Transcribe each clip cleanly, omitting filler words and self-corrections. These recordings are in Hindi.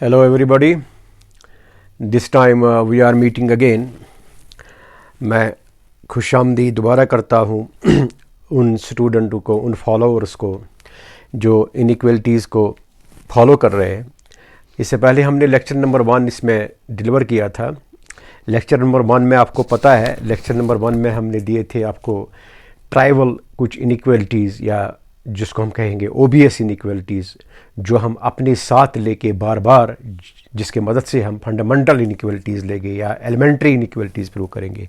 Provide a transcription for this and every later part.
Hello everybody. This time we are meeting again. मैं खुशामदीद दोबारा करता हूँ उन स्टूडेंटों को, उन फॉलोअर्स को जो इनइक्वलिटीज़ को फॉलो कर रहे हैं। इससे पहले हमने लेक्चर नंबर 1 इसमें डिलीवर किया था। लेक्चर नंबर 1 में आपको पता है, लेक्चर नंबर 1 में हमने दिए थे आपको ट्राइवल कुछ इनइक्वलिटीज़ या जिसको हम कहेंगे ओबीएस इनइक्वलिटीज़, जो हम अपने साथ लेके बार बार जिसके मदद से हम फंडामेंटल इनइक्वलिटीज़ लेंगे या एलिमेंट्री इनइक्वलिटीज़ प्रूव करेंगे।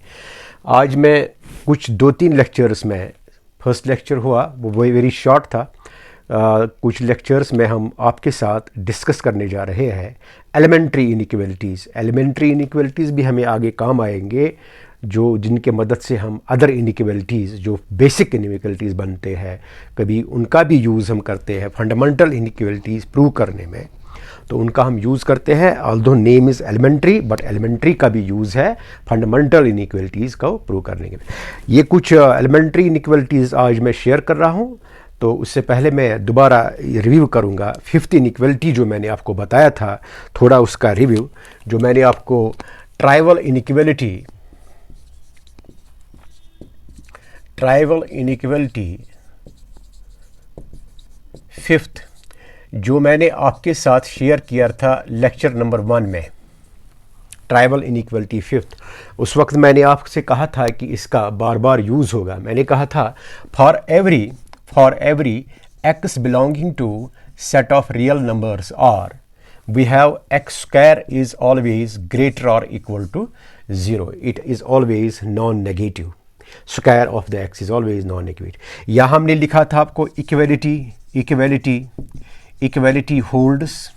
आज मैं कुछ 2-3 लेक्चर्स में, फर्स्ट लेक्चर हुआ वो वेरी शॉर्ट था, कुछ लेक्चर्स में हम आपके साथ डिस्कस करने जा रहे हैं एलिमेंट्री इनइक्वलिटीज़। एलिमेंट्री इनइक्वलिटीज़ भी हमें आगे काम आएंगे, जो जिनके मदद से हम अदर इनइक्वलिटीज़ जो बेसिक इनइक्वलिटीज़ बनते हैं, कभी उनका भी यूज़ हम करते हैं फंडामेंटल इनइक्वलिटीज़ प्रूव करने में। तो उनका हम यूज़ करते हैं, although name is elementary, but elementary का भी यूज़ है फंडामेंटल इनइक्वलिटीज़ को प्रूव करने के लिए। ये कुछ एलिमेंट्री इनइक्वलिटीज़ आज मैं शेयर कर रहा हूँ। तो उससे पहले मैं दोबारा रिव्यू करूँगा 5th इनइक्वलिटी जो मैंने आपको बताया था, थोड़ा उसका रिव्यू। जो मैंने आपको ट्राइवल इनइक्वलिटी 5th जो मैंने आपके साथ शेयर किया था लेक्चर नंबर 1 में, ट्राइवल इनइक्वलिटी 5th, उस वक्त मैंने आपसे कहा था कि इसका बार बार यूज़ होगा। मैंने कहा था for every x belonging to set of real numbers are we have x square is always greater और equal to 0, it is always non negative, square of the x is always non negative. या हमने लिखा था आपको equality holds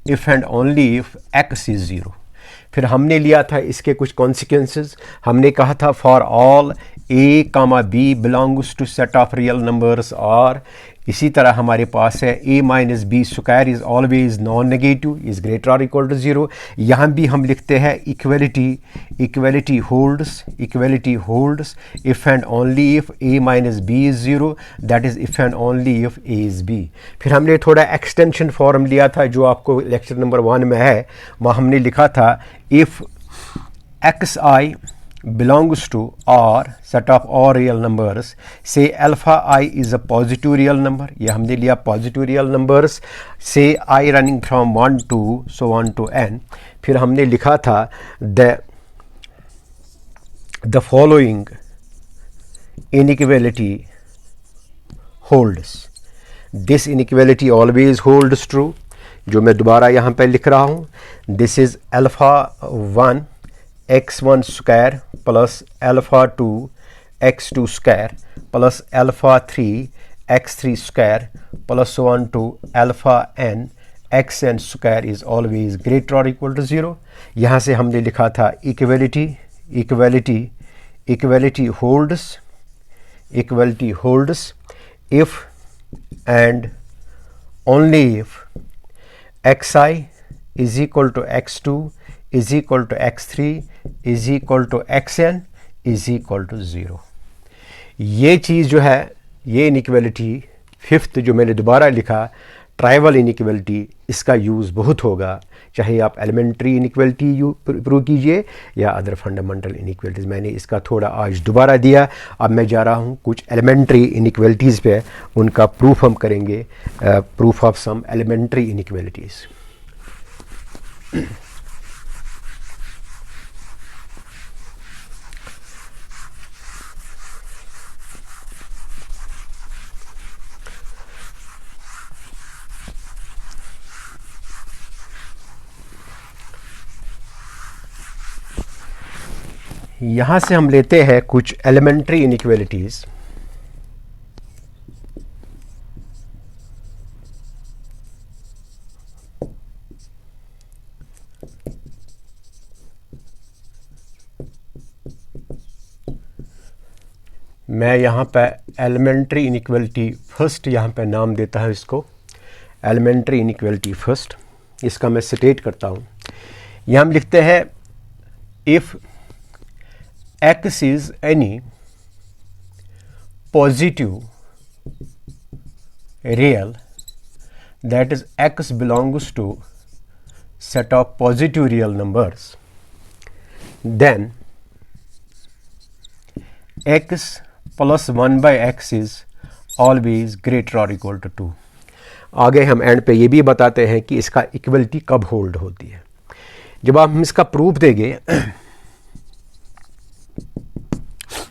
if and only if x is 0। फिर हमने लिया था इसके कुछ कॉन्सिक्वेंसेस। हमने कहा था for all a, b belongs to set of real numbers R, इसी तरह हमारे पास है a minus B square is always non negative, is greater और इक्वल टू 0। यहाँ भी हम लिखते हैं equality holds if and only if a minus B is 0, that is if and only if a is b। फिर हमने थोड़ा एक्सटेंशन फॉर्म लिया था जो आपको लेक्चर नंबर 1 में है। वहाँ हमने लिखा था if xi belongs to R set of all real numbers, say alpha I is a positive real number, ये हमने लिया positive real numbers, say I running from 1 to so on to n। फिर हमने लिखा था the following inequality holds, this inequality always holds true, जो मैं दोबारा यहाँ पे लिख रहा हूँ। this is alpha 1 x1 square plus alpha 2 x2 square plus alpha 3 x3 square plus 1 to alpha n xn square is always greater और इक्वल टू 0। यहाँ से हमने लिखा था equality holds if and only if xi is equal to x2 is equal to x3 is equal to xn is equal to 0। ये चीज़ जो है, ये इनइक्वलिटी 5th जो मैंने दोबारा लिखा ट्राइवल इनइक्वलिटी, इसका यूज़ बहुत होगा, चाहे आप एलिमेंट्री इनइक्वलिटी प्रूव कीजिए या अदर फंडामेंटल इनइक्वलिटीज़। मैंने इसका थोड़ा आज दोबारा दिया। अब मैं जा रहा हूँ कुछ एलिमेंट्री इनइक्वलिटीज़ पे, उनका प्रूफ हम करेंगे, proof of some elementary inequalities. यहाँ से हम लेते हैं कुछ एलिमेंट्री इनइक्वलिटीज़। मैं यहाँ पे एलिमेंट्री इनइक्वलिटी फर्स्ट यहाँ पे नाम देता है इसको, एलिमेंट्री इनइक्वलिटी फर्स्ट। इसका मैं स्टेट करता हूँ। यहाँ हम लिखते हैं if x is any positive real that is x belongs to set of positive real numbers, then x plus 1 by x is always greater or equal to 2. आगे हम एंड पे ये भी बताते हैं कि इसका इक्वलिटी कब होल्ड होती है. जब हम इसका प्रूफ देंगे,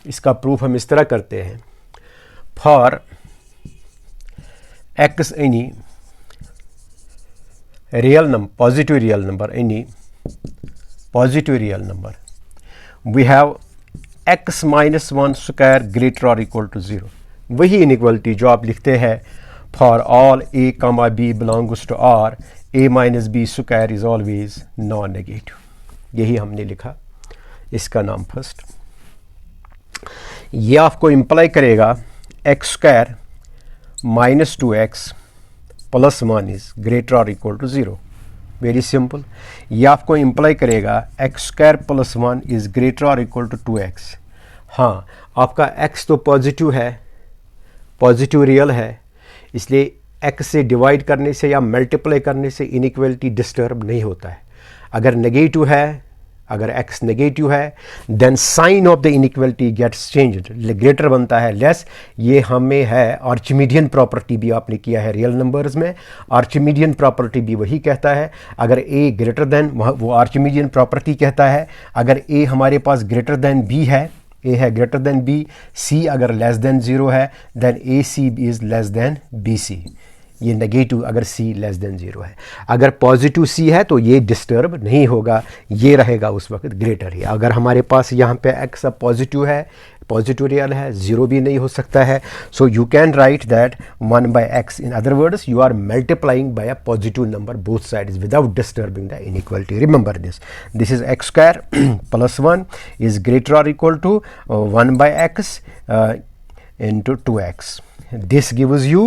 इसका प्रूफ हम इस तरह करते हैं. For x any real number, positive real number, any positive real number, we have x minus 1 square greater और इक्वल टू 0. वही इनइक्वलिटी जो आप लिखते हैं for all a comma b belongs to r, a minus B square is always non negative. यही हमने लिखा, इसका नाम फर्स्ट. ये आपको इम्प्लाई करेगा x square minus 2x plus 1 is greater और इक्वल टू 0. Very simple. ये आपको इम्प्लाई करेगा x square plus 1 is greater और इक्वल टू 2x. हाँ, आपका x तो पॉजिटिव है, पॉजिटिव रियल है, इसलिए x से डिवाइड करने से या मल्टीप्लाई करने से इनइक्वलिटी डिस्टर्ब नहीं होता है. अगर नेगेटिव है, अगर x नेगेटिव है, then sign of the inequality gets changed, greater बनता है लेस. ये हमें है आर्चिमीडियन प्रॉपर्टी भी आपने किया है रियल नंबर्स में. आर्चिमीडियन प्रॉपर्टी भी वही कहता है, अगर a ग्रेटर देन, वो आर्चिमीडियन प्रॉपर्टी कहता है अगर a हमारे पास ग्रेटर देन b है, a है ग्रेटर देन b, c अगर लेस देन 0 है, then ac is less than bc. ये नेगेटिव अगर c लेस देन 0 है. अगर पॉजिटिव c है तो ये डिस्टर्ब नहीं होगा, ये रहेगा उस वक्त ग्रेटर ही. अगर हमारे पास यहाँ पे x अब पॉजिटिव है, पॉजिटिव रियल है, 0 भी नहीं हो सकता है. So you can write that 1 by x. In other words you are multiplying by a positive number both sides without disturbing the inequality. Remember this is x square plus 1 is greater और equal to 1 by x into 2x. This gives you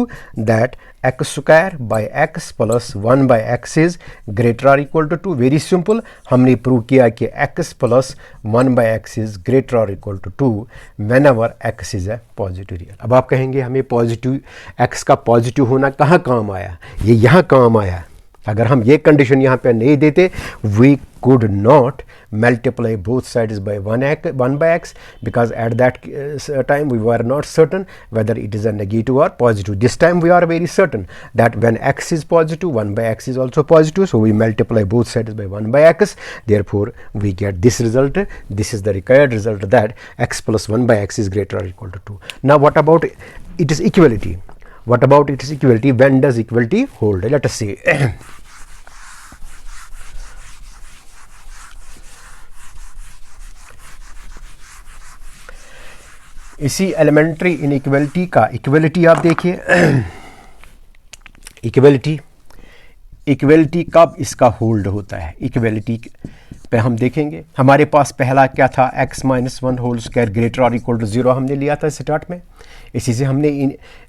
that x square by x plus 1 by x is greater or equal to 2. Very simple. हमने प्रूव किया कि x plus 1 by x is greater or equal to 2 whenever x is a positive real. अब आप कहेंगे हमें पॉजिटिव, x का पॉजिटिव होना कहाँ काम आया? ये यहाँ काम आया. अगर हम ये कंडीशन यहाँ पे नहीं देते, we could not multiply both sides by 1 by x, because at that time we were not certain whether it is a negative or positive. This time we are very certain that when x is positive, 1 by x is also positive, so we multiply both sides by 1 by x. Therefore we get this result. This is the required result, that x plus 1 by x is greater or equal to 2. Now what about its equality? What about its equality? When does equality hold? Let us see. इसी एलिमेंट्री इनइक्वलिटी का इक्वलिटी आप देखिए. इक्वलिटी कब इसका होल्ड होता है? इक्वलिटी पे हम देखेंगे. हमारे पास पहला क्या था? x minus 1 whole square greater और इक्वल टू 0 हमने लिया था स्टार्ट में. इसी से हमने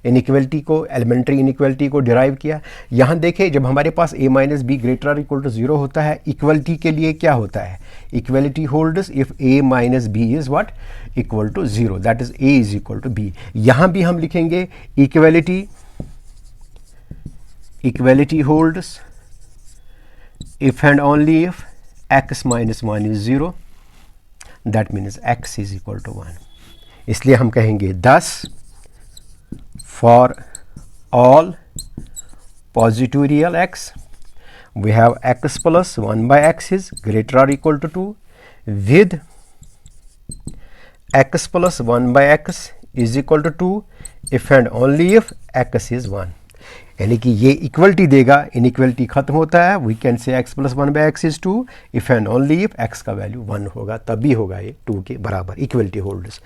इनइक्वलिटी को, एलिमेंट्री इनइक्वलिटी को डिराइव किया. यहाँ देखें, जब हमारे पास a माइनस बी ग्रेटर और इक्वल टू 0 होता है, इक्वलिटी के लिए क्या होता है? Equality holds if a minus B is what? Equal to 0, that is a is equal to b. यहाँ भी हम लिखेंगे equality holds if and only if x minus 1 is 0, that means x is equal to 1. इसलिए हम कहेंगे thus for all positive real x we have x plus 1 by x is greater or equal to 2 with x plus 1 by x is equal to 2 if and only if x is 1. यानी कि ये इक्वलिटी देगा, इनइक्वलिटी खत्म होता है. We can say x plus 1 by x is 2 if and only if x का वैल्यू 1 होगा, तभी होगा ये 2 के बराबर. Equality holds.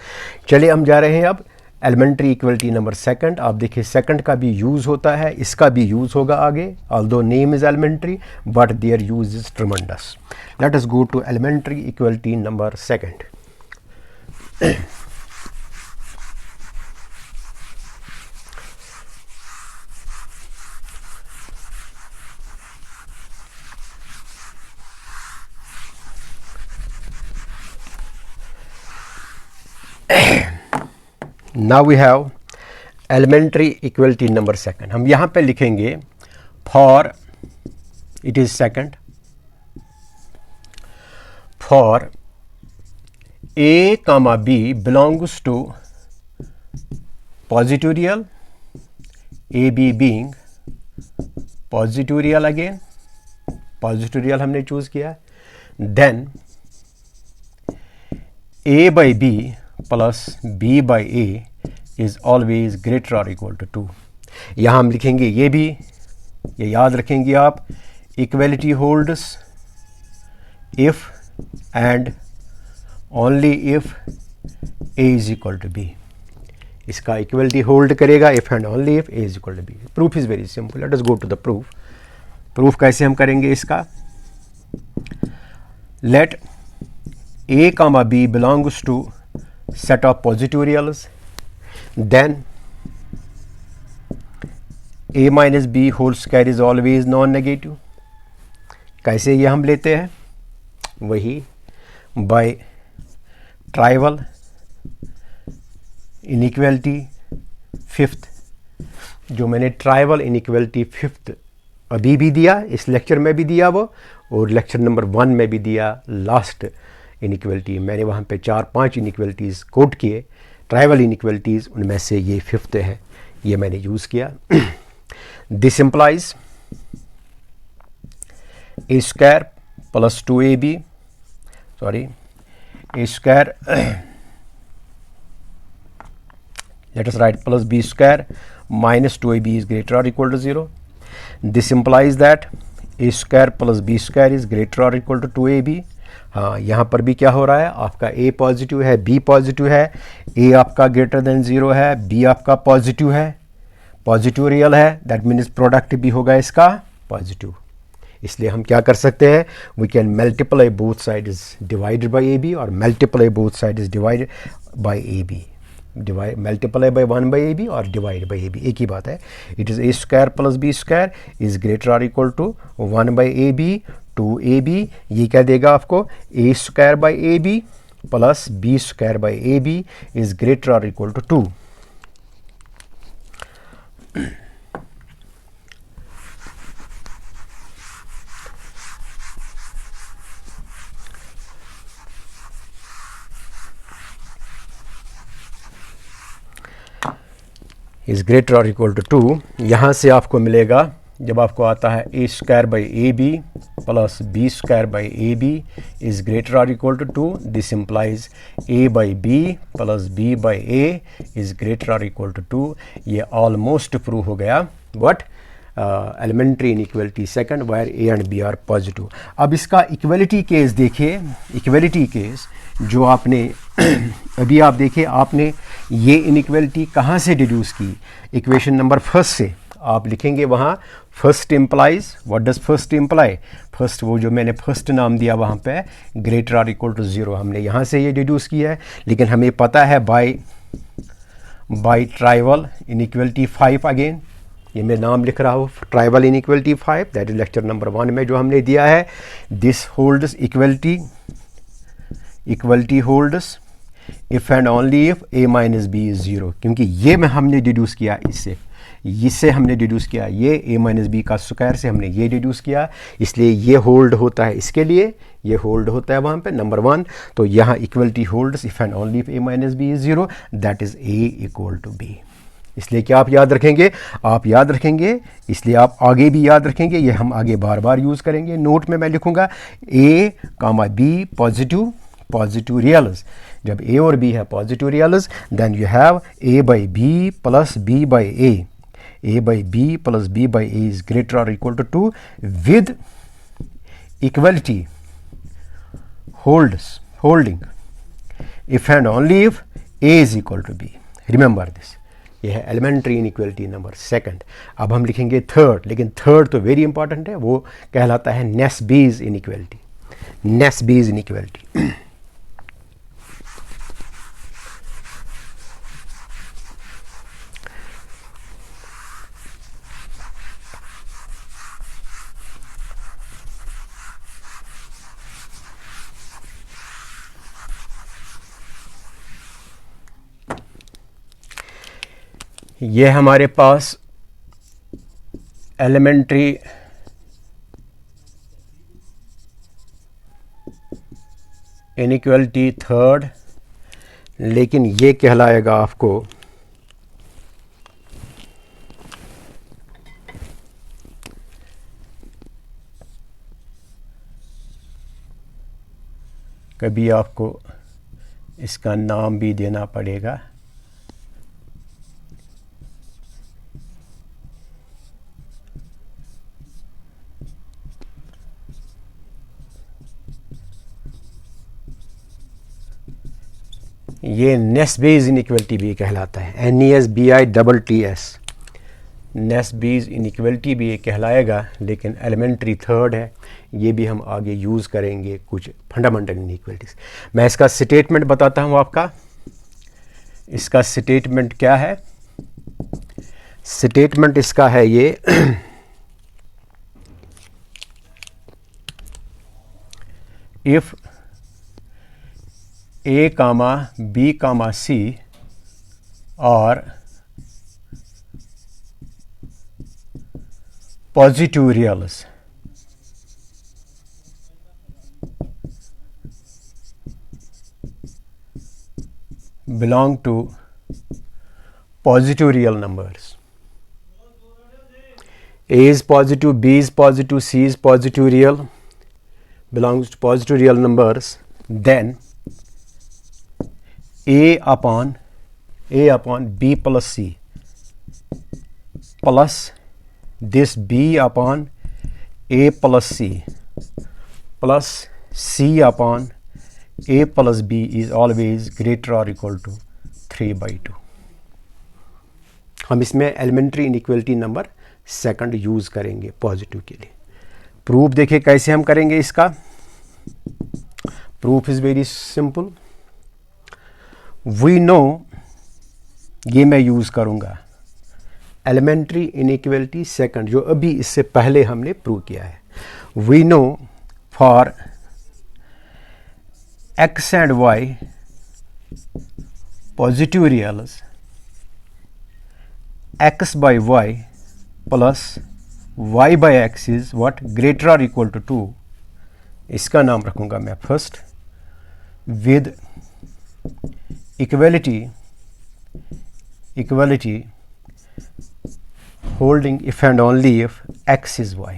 चलिए हम जा रहे हैं अब एलिमेंट्री इक्वलिटी नंबर सेकंड. आप देखिए सेकंड का भी यूज़ होता है, इसका भी यूज़ होगा आगे. Although name is elementary but their use is tremendous. Let us go to elementary equality number second. Now we have elementary equality number second. हम यहाँ पे लिखेंगे for it is second, for a comma b belongs to positive real, a b being positive real, again positive real हमने चूज किया, then a by b plus b by a is always greater or equal to 2. यहाँ हम लिखेंगे ये भी, ये याद रखेंगे आप, equality holds if and only if a is equal to b. इसका इक्वलिटी होल्ड करेगा if and only if a is equal to b. Proof is very simple. Let us go to the proof. Proof कैसे हम करेंगे इसका? Let a comma b belongs to set of positive reals, then a minus b whole square is always non-negative. कैसे ये हम लेते हैं? वही by trivial inequality fifth, जो मैंने ट्राइवल इनइक्वलिटी फिफ्थ अभी भी दिया, इस लेक्चर में भी दिया वो, और लेक्चर नंबर 1 में भी दिया. लास्ट इनइक्वलिटी मैंने वहाँ पे 4-5 इनइक्वलिटीज़ कोट किए, ट्राइवल इनइक्वलिटीज़, उनमें से ये फिफ्थ है, ये मैंने यूज़ किया. This implies A square plus 2ab, sorry, a square let us write plus b square minus 2ab is greater or equal to 0. This implies that a square plus b square is greater or equal to 2ab. हाँ, यहाँ पर भी क्या हो रहा है? आपका a पॉजिटिव है, b पॉजिटिव है, a आपका ग्रेटर देन 0 है, b आपका पॉजिटिव है, पॉजिटिव रियल है, दैट मीन्स प्रोडक्ट भी होगा इसका पॉजिटिव. इसलिए हम क्या कर सकते हैं? We can multiply both side is divided by a b, और multiply both side is divided by a b. Divide multiply by 1 by a b और डिवाइड बाई ए बी, एक ही बात है. It is a square plus b square is greater और equal to 1 by a b two a b. ये क्या देगा आपको? A square by a B plus b square by a b is greater और इक्वल टू 2. इज़ ग्रेटर और इक्वल टू 2. यहाँ से आपको मिलेगा, जब आपको आता है a square by a B plus b square by a b is greater और equal to 2. This implies a by B plus B by a is greater और इक्वल टू 2. ये ऑलमोस्ट प्रूव हो गया. What? Elementary inequality second where a and b are positive. अब इसका इक्वलिटी केस देखिए. इक्वलिटी केस जो आपने अभी आप देखिए, आपने ये इनइक्वलिटी कहाँ से डिड्यूस की? इक्वेशन नंबर फर्स्ट से. आप लिखेंगे वहाँ first implies. What does first imply? First, वो जो मैंने फर्स्ट नाम दिया वहाँ पे, ग्रेटर और इक्वल टू 0, हमने यहाँ से ये डिड्यूस किया है. लेकिन हमें पता है बाय ट्राइवल इनइक्वलिटी 5, अगेन ये मैं नाम लिख रहा हूँ, trivial inequality 5, that is lecture number 1 में जो हमने दिया है. This holds equality holds if and only if a minus B is 0. क्योंकि ये में हमने डिड्यूस किया, इससे हमने डिड्यूस किया, ये a माइनस बी का स्क्वायर से हमने ये डिड्यूस किया, इसलिए ये होल्ड होता है इसके लिए, ये होल्ड होता है वहाँ पे नंबर 1. तो यहाँ equality holds if and only if a minus B is 0, that is a equal to b. इसलिए क्या आप याद रखेंगे? आप याद रखेंगे, इसलिए आप आगे भी याद रखेंगे. ये हम आगे बार बार यूज़ करेंगे. नोट में मैं लिखूंगा a comma b positive reals. जब a और b है positive reals, then you have a by B plus b by a by B plus b by a is greater और equal to 2 with equality holding if and only if a is equal to b. Remember this. यह है एलिमेंट्री इनइक्वलिटी नंबर सेकंड. अब हम लिखेंगे थर्ड, लेकिन थर्ड तो वेरी इंपॉर्टेंट है, वो कहलाता है नेस्बीज इनइक्वलिटी. नेस्बीज इनइक्वलिटी. ये हमारे पास एलिमेंट्री इनइक्वालिटी थर्ड, लेकिन ये कहलाएगा आपको कभी आपको इसका नाम भी देना पड़ेगा। ये नेस्बेज इनइक्वालिटी भी कहलाता है, NESBITTS, नेस्बेज इनइक्वालिटी भी ये कहलाएगा, लेकिन एलिमेंट्री थर्ड है। ये भी हम आगे यूज़ करेंगे कुछ फंडामेंटल इनइक्वालिटीज़। मैं इसका स्टेटमेंट बताता हूँ आपका। इसका स्टेटमेंट क्या है? स्टेटमेंट इसका है ये if A, B, C are positive reals, belong to positive real numbers. A is positive, B is positive, C is positive real, belongs to positive real numbers, then A upon B plus C plus this B upon A plus C plus C upon A plus B is always greater or equal to 3/2। हम इसमें elementary inequality number second use करेंगे पॉजिटिव के लिए। प्रूफ देखिए कैसे हम करेंगे इसका। Proof is very simple. We know, ये मैं यूज़ करूँगा एलिमेंट्री इनइक्वालिटी सेकंड, जो अभी इससे पहले हमने प्रूव किया है। We know for x and y positive reals x by y plus y by x is what greater और इक्वल टू 2। इसका नाम रखूँगा मैं first with equality holding if and only if x is y।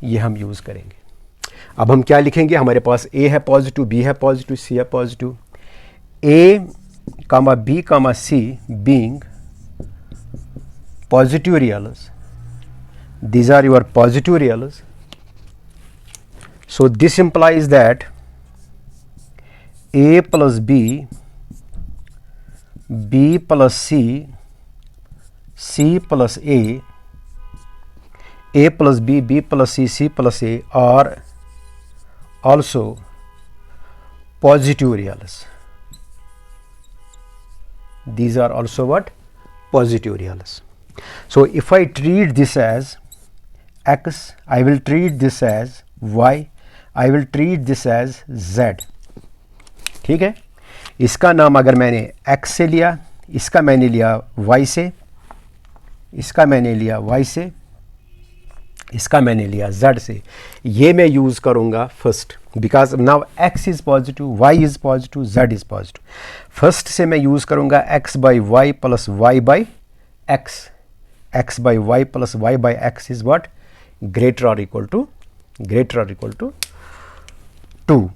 ये हम यूज़ करेंगे। अब हम क्या लिखेंगे? हमारे पास a है पॉजिटिव, b है पॉजिटिव, c है positive. a, b, c being positive reals, these are your positive reals, so this implies that a plus b, b plus c, c plus a plus b, b plus c, c plus a are also positive reals. These are also what? Positive reals. So if I treat this as x, I will treat this as y, I will treat this as z। ठीक है। इसका नाम अगर मैंने x से लिया, इसका मैंने लिया y से, इसका मैंने लिया y से, इसका मैंने लिया z से, ये मैं यूज़ करूँगा first, because now x is positive, y is positive, z is positive. First से मैं यूज़ करूँगा x by Y plus y by x, x by Y plus y by x is what? Greater और equal to 2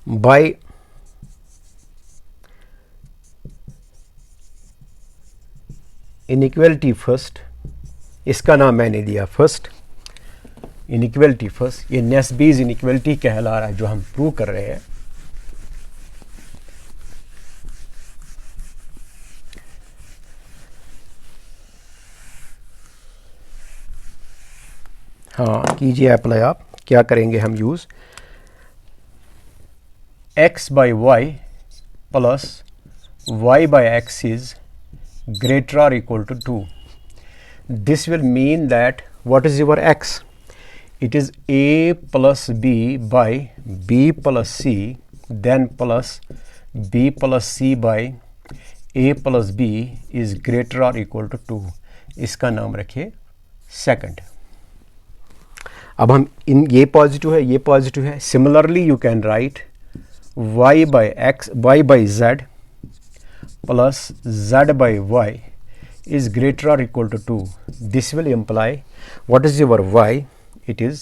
by inequality first, इसका नाम मैंने दिया फर्स्ट इनइक्वालिटी फर्स्ट। ये नेस्बीज इनइक्वालिटी कहला रहा है जो हम प्रूव कर रहे हैं। हाँ कीजिए अप्लाई। आप क्या करेंगे? हम use x by Y plus y by x is greater or equal to 2. This will mean that what is your x? It is a plus b by b plus c, then plus b plus c by A plus B is greater और इक्वल टू 2, इसका नाम रखिए सेकंड। अब हम इन ये पॉजिटिव है, similarly you can right y by z plus z by y is greater or equal to 2. This will imply, what is your y? It is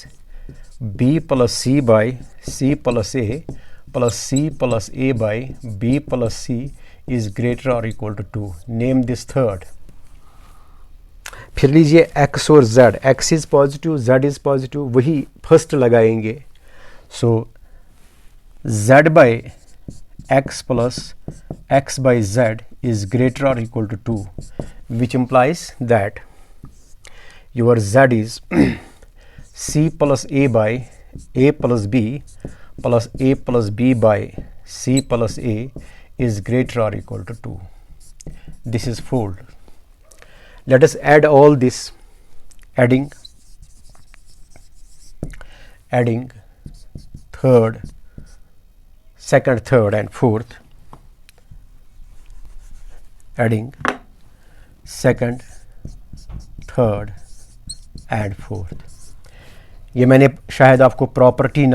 b plus c by c plus a plus c plus a by b plus c is greater or equal to 2. Name this third. फिर लीजिए x और z, x is positive, z is positive, वही फर्स्ट लगाएंगे। सो z by x plus x by z is greater or equal to 2, which implies that your z is c plus a by a plus b plus a plus b by c plus a is greater or equal to 2. This is fold. Let us add all this, adding third, second, third and fourth, adding second, third and fourth. ये मैंने शायद आपको प्रॉपर्टी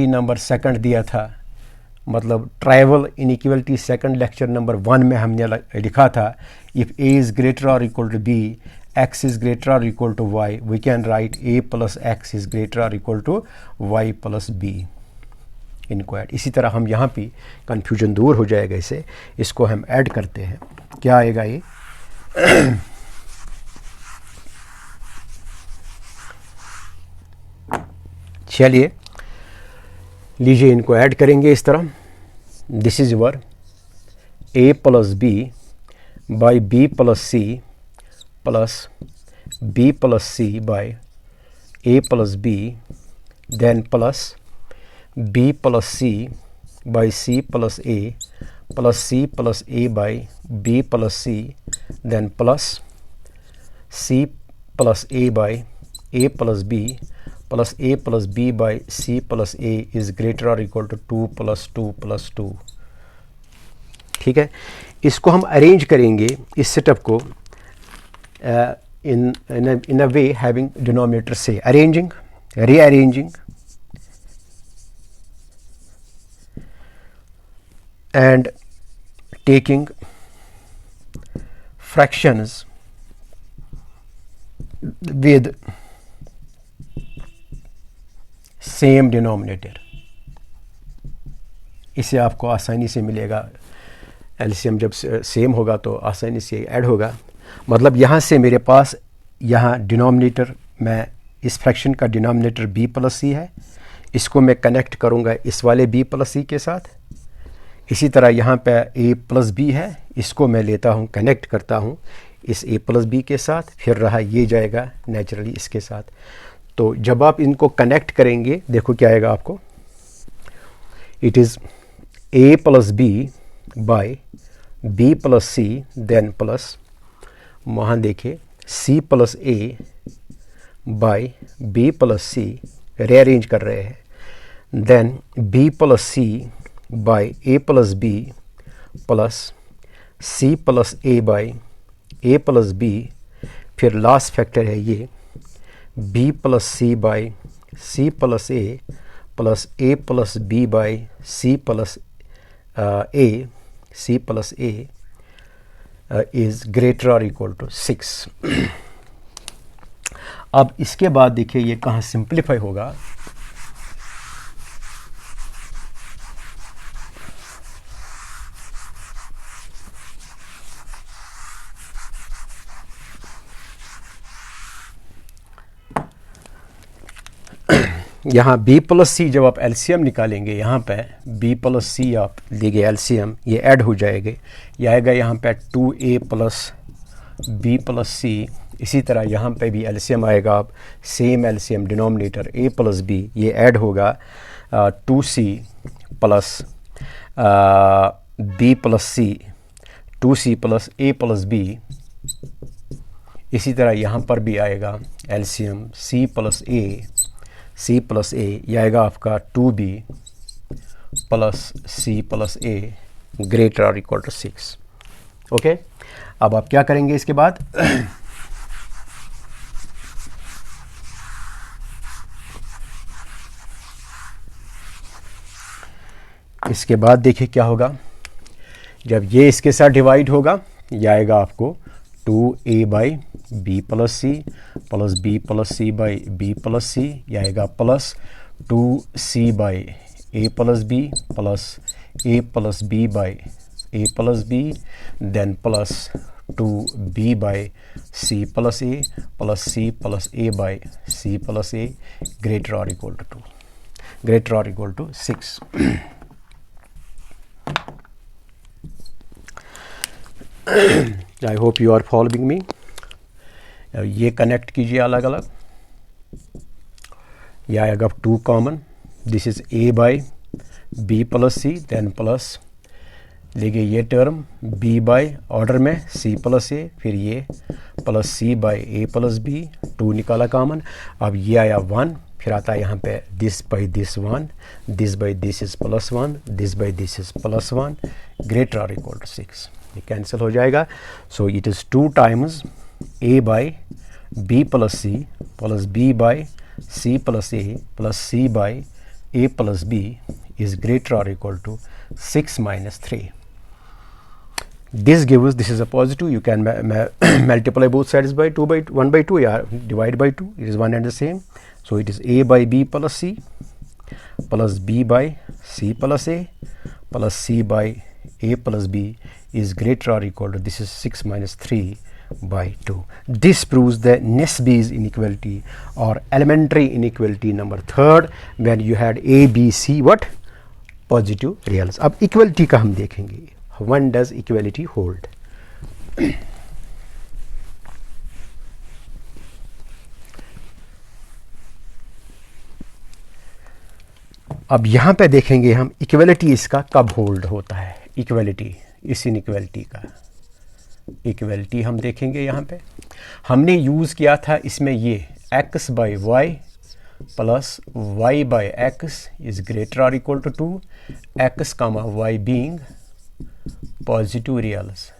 नंबर सेकंड दिया था, मतलब trivial inequality second lecture number 1 में हमने लिखा था, इफ a इज ग्रेटर और equal to b, x is greater और equal to y, we can write a plus x is greater और equal to y plus b। इनको ऐड, इसी तरह हम यहाँ पे कन्फ्यूजन दूर हो जाएगा, इसको हम ऐड करते हैं। क्या आएगा ये चलिए लीजिए इनको ऐड करेंगे इस तरह। This is your a plus B by b plus C plus b plus C by a plus b, then plus b plus C by c plus a plus c plus a by b plus c, then plus c plus a by a plus b plus a plus b by c plus a is greater और इक्वल टू 2 प्लस 2 प्लस 2। ठीक है, इसको हम अरेंज करेंगे इस सेटअप को इन अ वे हैविंग डिनोमिनेटर से arranging, rearranging and taking fractions with same denominator। इसे आपको आसानी से मिलेगा, एलसीएम जब सेम होगा तो आसानी से ऐड होगा। मतलब यहाँ से मेरे पास यहाँ डिनोमिनेटर, मैं इस फ्रैक्शन का डिनोमिनेटर b प्लस सी है, इसको मैं कनेक्ट करूँगा इस वाले b प्लस सी के साथ। इसी तरह यहाँ पे a प्लस बी है, इसको मैं लेता हूँ, कनेक्ट करता हूँ इस a प्लस बी के साथ, फिर रहा ये जाएगा नेचुरली इसके साथ। तो जब आप इनको कनेक्ट करेंगे देखो क्या आएगा आपको, it is a plus B by b plus C, then plus वहाँ देखिए c plus a by b plus C, rearrange कर रहे हैं, then b plus C by a plus B plus c plus a by a plus b, फिर लास्ट फैक्टर है ये b plus C by c plus a plus a plus b by c plus a, c plus a is greater और इक्वल टू 6। अब इसके बाद देखिए ये कहाँ सिंप्लीफाई होगा। यहाँ b प्लस सी जब आप एलसीएम निकालेंगे, यहाँ पे b प्लस सी आप लीजिए एलसीएम, ये ऐड हो जाएगा, ये आएगा यहाँ पे 2a प्लस b प्लस सी। इसी तरह यहाँ पे भी एलसीएम आएगा, आप same LCM denominator a plus b, ये ऐड होगा 2c plus b plus C, 2c plus a plus b। इसी तरह यहाँ पर भी आएगा LCM c plus a, c plus a, यह आएगा आपका 2b plus c plus a, greater और इक्वल टू 6। ओके, अब आप क्या करेंगे इसके बाद? इसके बाद देखिए क्या होगा, जब ये इसके साथ डिवाइड होगा, ये आएगा आपको 2a by B plus C plus B plus C by B plus c, ये आएगा plus 2c by a plus B plus a plus B by a plus b, then plus 2b by c plus a plus c plus a by c plus a, greater और इक्वल टू 2, ग्रेटर और equal to 6। I hope you are following me. ये कनेक्ट कीजिए अलग अलग, ये आएगा 2 common, this is a by B plus C, then plus लेंगे ये टर्म b बाई ऑर्डर में c प्लस a, फिर ये plus c by a plus b, 2 निकाला कॉमन। अब ये आया 1, फिर आता है यहाँ पे this by this 1, this by this is plus 1, this by this is plus 1, greater और इक्वल टू 6। ये कैंसिल हो जाएगा। So it is 2 times a by b plus C plus b by c plus a plus c by a plus b is greater or equal to 6 minus 3. This gives, this is a positive, you can multiply both sides by 2 by 1 by 2, yeah, divide by 2, it is one and the same. So it is a by b plus c plus b by c plus a plus c by a plus b is greater or equal to, this is 6 minus 3 by 2. This proves the Nesby's inequality or elementary inequality number 3rd when you had a, b, c, what? Positive reals. अब equality का हम देखेंगे, when does equality hold? अब यहाँ पे देखेंगे हम इक्वलिटी इसका कब होल्ड होता है, इक्वलिटी, इस इनइक्वलिटी का इक्वलिटी हम देखेंगे। यहाँ पे हमने यूज़ किया था इसमें ये x by Y plus y by x is greater और equal to 2, x comma y being positive reals,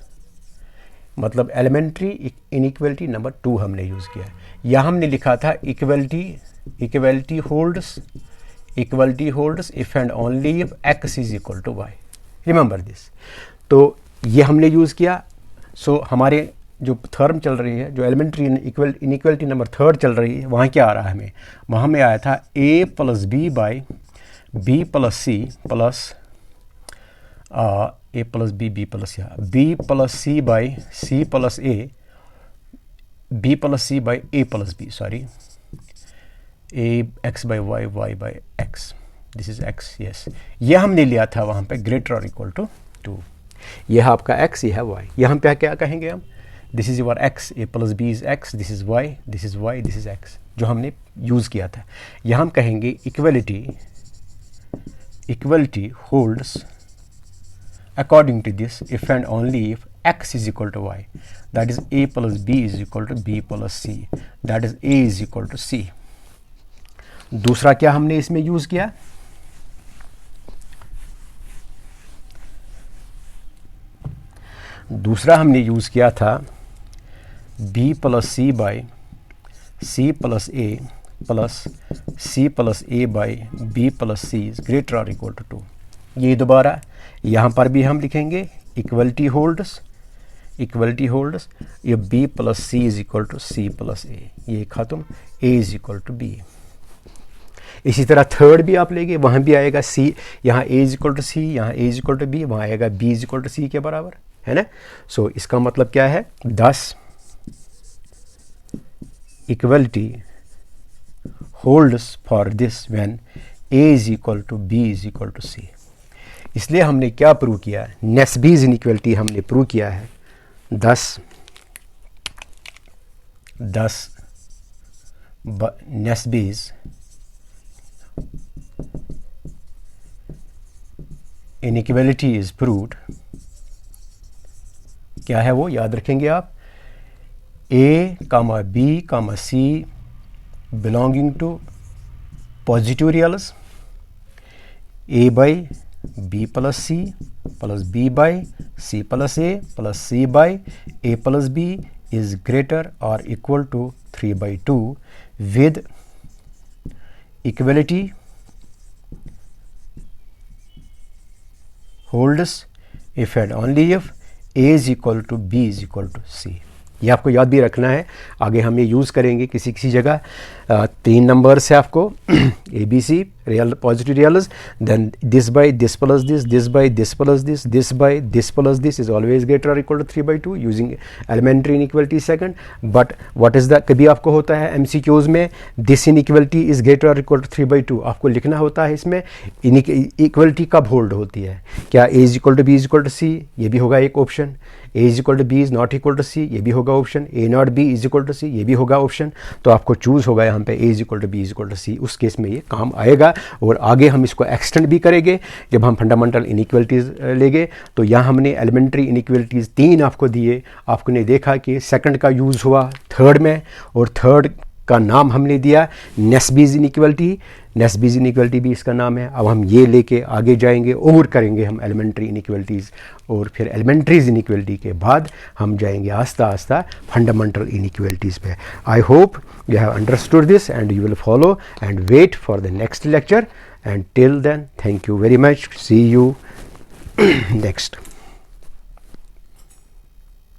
मतलब एलिमेंट्री इनइक्वलिटी नंबर 2 हमने यूज़ किया। या हमने लिखा था equality holds if and only if x is equal to y, remember this. तो ये हमने यूज़ किया। सो हमारे जो थर्म चल रही है, जो एलिमेंट्री इनइक्वलिटी नंबर 3rd चल रही है, वहाँ क्या आ रहा है हमें, वहाँ में आया था a plus B by B plus C plus A plus B plus B plus C by C plus A, B plus C by A plus B, sorry A X by Y by X, this is X, yes, ये हमने लिया था वहाँ पे ग्रेटर और इक्वल टू 2। यह आपका x, यह है y। यहाँ पे क्या कहेंगे हम, this is your x, a plus B is x, this is y, this is y, this is x, जो हमने यूज़ किया था। यहाँ हम कहेंगे equality holds according to this if and only if x is equal to y, that is a plus B is equal to b plus c, that is a is equal to c। दूसरा क्या हमने इसमें यूज़ किया, दूसरा हमने यूज़ किया था b plus C by C plus A plus C plus a by B plus c is greater और इक्वल टू 2। ये दोबारा यहाँ पर भी हम लिखेंगे इक्वलिटी होल्ड्स ये b plus c is equal to c plus a, ये ख़त्म, a is equal to b. इसी तरह 3rd भी आप लेंगे, वहाँ भी आएगा c, यहाँ a is equal to C, यहाँ a is equal to B, वहाँ आएगा b is equal to C के बराबर, है ना। सो इसका मतलब क्या है, 10 equality holds for this when a is equal to b is equal to c। इसलिए हमने क्या प्रूव किया, नेस्बीज इनइक्वलिटी हमने प्रूव किया है 10 नेस्बीज इनइक्वलिटी इज प्रूव्ड। क्या है वो, याद रखेंगे आप, a comma b comma c belonging to positive reals, a by b plus c plus b by c plus a plus c by a plus b is greater or equal to 3 by 2 with equality holds if and only if a is equal to b is equal to c. ये आपको याद भी रखना है, आगे हम ये यूज़ करेंगे किसी किसी जगह. 3 नंबर्स है आपको a b c real positive reals, then this by this plus this by this plus this by this plus this is always greater और equal to 3 by 2 using elementary inequality second. But what is the, कभी आपको होता है एमसीक्यूज में दिस इनइक्वलिटी इज ग्रेटर और इक्वल टू 3 by 2, आपको लिखना होता है इसमें इक्वलिटी कब होल्ड होती है, क्या a is equal to b is equal to c, ये भी होगा एक option. A is equal to b is not equal to c, ये भी होगा option. A not b is equal to c, ये भी होगा ऑप्शन. तो आपको चूज होगा यहाँ पे a is equal to b is equal to c, उस केस में ये काम आएगा. और आगे हम इसको एक्सटेंड भी करेंगे जब हम फंडामेंटल इनइक्वलिटीज़ लेंगे. तो यहाँ हमने एलिमेंट्री इनइक्वलिटीज़ 3 आपको दिए, आपने देखा कि सेकंड का यूज़ हुआ थर्ड में, और थर्ड का नाम हमने दिया नेस्बीज इनइक्वलिटी. नेस्बीज इनइक्वलिटी भी इसका नाम है. अब हम ये लेके आगे जाएंगे और करेंगे हम एलिमेंट्री इनइक्वलिटीज़, और फिर एलिमेंट्रीज इनइक्वलिटी के बाद हम जाएंगे आस्ता आस्ता फंडामेंटल इनइक्वलिटीज़ पे. I hope you have understood this and you will follow and wait for the next lecture. And till then, thank you very much. See you next.